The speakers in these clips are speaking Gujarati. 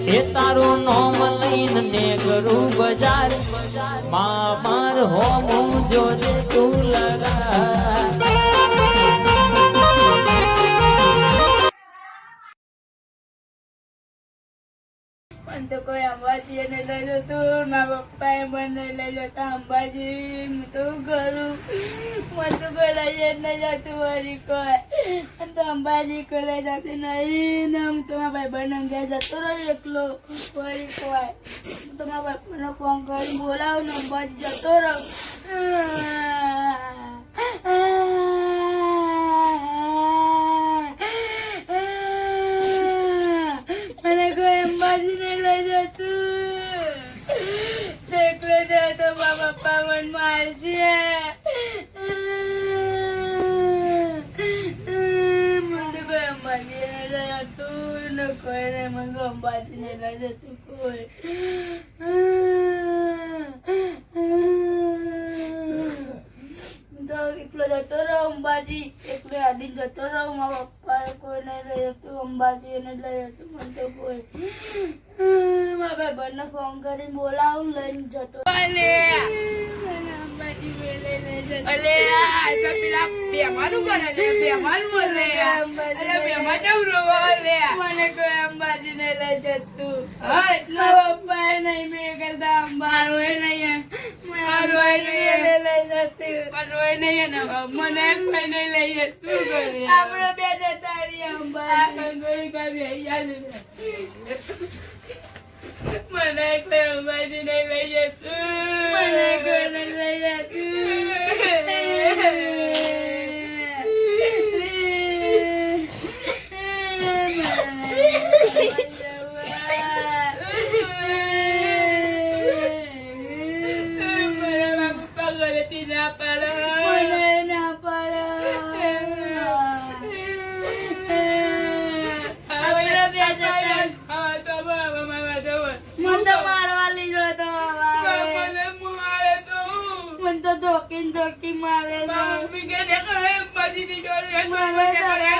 એ તારું નોમ લઈને ને કરું બજાર માર હોમ જોજે તું લગા પણ તો કોઈ અંબાજી એને લઈ જતું મારા પપ્પાએ મને લઈ જતા અંબાજી હું તો કરું મને તો કોઈ લઈ જ નહીં જતું વળી કોઈ અને તો અંબાજી કોઈ લઈ જતું નહીં ને હું તો મારા ભાઈ બહેન ઘેર જતો રહ્યો એકલો વળી કોઈ હું તો મારા પપ્પાને ફોન કરી બોલાવું ને અંબાજી જતો રહું મને કોઈ અંબાજી નહીં લઈ જતું એકલો જાય તો મારા પપ્પા મને મારશે મને કોઈ અંબાજી નહીં લઈ જતું ને કોઈ ને મને અંબાજી નહીં લઈ જતું કોઈ તો એકલો જતો રહો અંબાજી એકલો આડીને જતો રહો મારા પપ્પા કોઈ નહીં લઈ જતું અંબાજી એને લઈ જતું મને તો કોઈ મારા ભાઈ બહેનને ફોન કરીને બોલાવું લઈને જતો અંબાજી લઈ જતો પેલા બેમાનું કરે લે બેમાન બોલે અરે બેમા જવું રોવો લે મને કોઈ અંબાજી નહીં લઈ જતું મારા પપ્પા નહીં મેં કરતા મારું એ નહીં અંબાજી લઈ જતું પણ રોય નહીં ને મને કોઈ નહીં લઈએ તું કરે આપણે બે જતા રહીએ અંબાજી મને કોઈ અંબાજી નહીં લઈએ મને કોઈ નહીં લઈ ધોકી મારે મમ્મી કે અંબાજી ની જોડે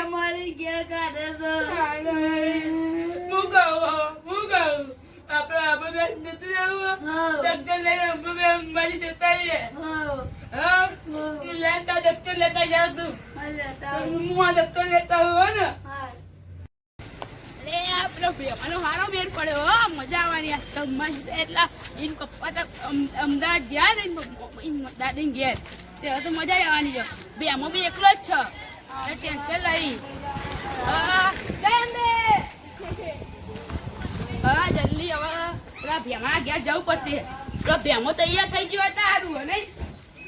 મારી ઘેર કાઢે છે હું કહું આપણે જતું રહેવું ડોક્ટર લઈને અંબાજી જતા રહીએ લેતા ડોક્ટર લેતા જાવ તું હું આ ડોક્ટર લેતા હોય ને આપડો બેવાનો હારો મેળ પડ્યો હો મજા આવવાની એટલા એન પપ્પા તો અમદાવાદ ગયા ને દાદી ઘેર તે તો મજા આવવાની છે બેમાં બી એકલો જ છે ટેન્શન લઈ હા જલ્દી હવે પેલા ભેમા ઘેર જવું પડશે પેલો ભેમો તૈયાર થઈ ગયો હતા સારું નહીં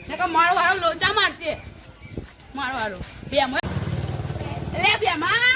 ને મારો વાળો લોચા મારશે મારો વાળો ભેમો લે ભેમા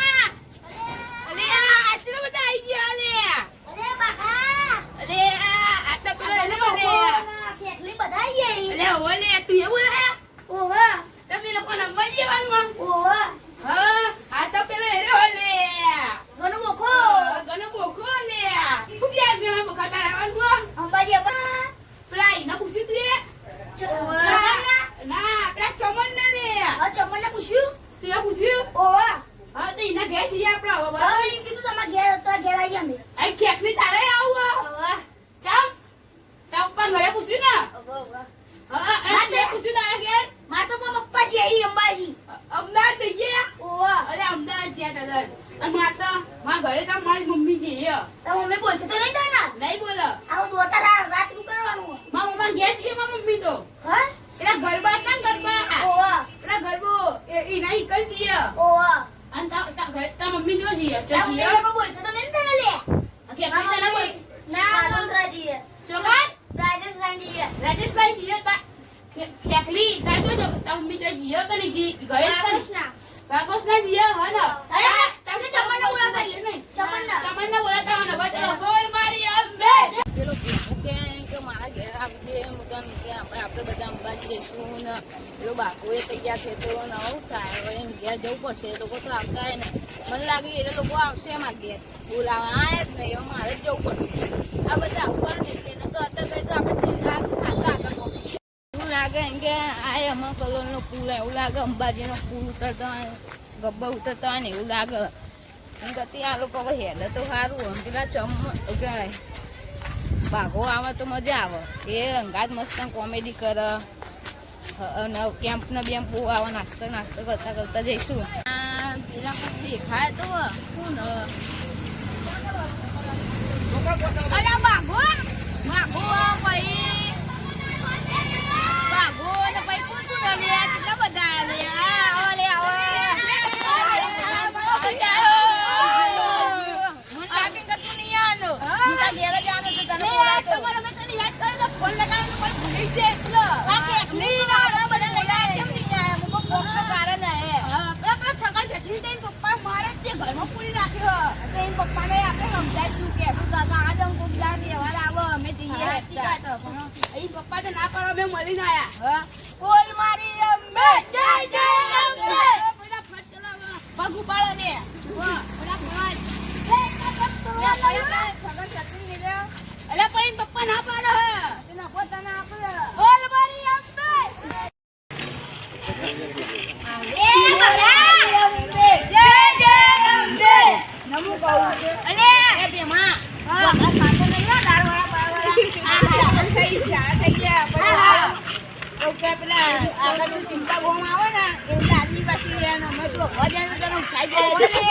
બાપુ એ તૈયાર છે તો નવું થાય હવે ઘેર જવું પડશે લોકો તો આવતા ને મને લાગે એ લોકો આવશે એમાં ઘેર બોલાવા આયા જ નહીં મારે જ જવું પડશે આ બધા આવું કરે ને એટલે તો અત્યારે તો આપણે ખાતા આગળ પહોંચી એવું લાગે એમ કે આ અમર કલોલનો પુલ એવું લાગે અંબાજીનો પુલ ઉતરતા ગબ્બર ઉતરતા હોય ને એવું લાગે એમ કરતી આ લોકો હવે હેડે તો સારું આમ પેલા કે બાઘો આવે તો મજા આવે એ અંગાત મસ્ત કોમેડી કરે અને કેમ્પ ને બેમ્પ બહુ આવે નાસ્તો કરતા જઈશું પેલા દેખાય તો શું ને અલા બાઘો ભાઈ બાઘો ને ભાઈ કોણ ને લે કેટલા બધા લે ઓલે આવો મને લાગે કે તું નહીં આનો હું તા ઘેર જાનો તો તને બોલાતો તમારે મેં તને યાદ કરે તો ફોન લગાવીને કોઈ ભૂલી જાય એટલે આ કેટલી ના બધા બોલાય કેમ નહીં આયા મુકો કોક તો કારણ હે હા પેલા છગલ જટલી દઈને પપ્પા મારે તે ઘરમાં પૂરી રાખ્યો તો એન પપ્પાને આપણે સમજાઈશું કે તું દાદા આજ હું કોક જા તહેવાર આવો અમે જઈએ એ પપ્પા તો ના પાડો મેં મળીને આયા હા બોલ મારી અંબે જય જય અંબે બેટા ફટ ચલાવો પગ ઉપાડો લે વાહ બેટા ફટ અલા પણ પપ્પા ના પાડો હે તેના પોતાના આપણે બોલ મારી અંબે અંબે જય જય અંબે નમો કહું અલે એ બેમા આ ખાતો નહીં હો દારવાળા બારવાળા થઈ ગયા ઓકે પેલા આગળ ચિંતા ગોમ આવે ને એટલે આદિવાસી એને મત ભજન તરફ ખાઈ જાય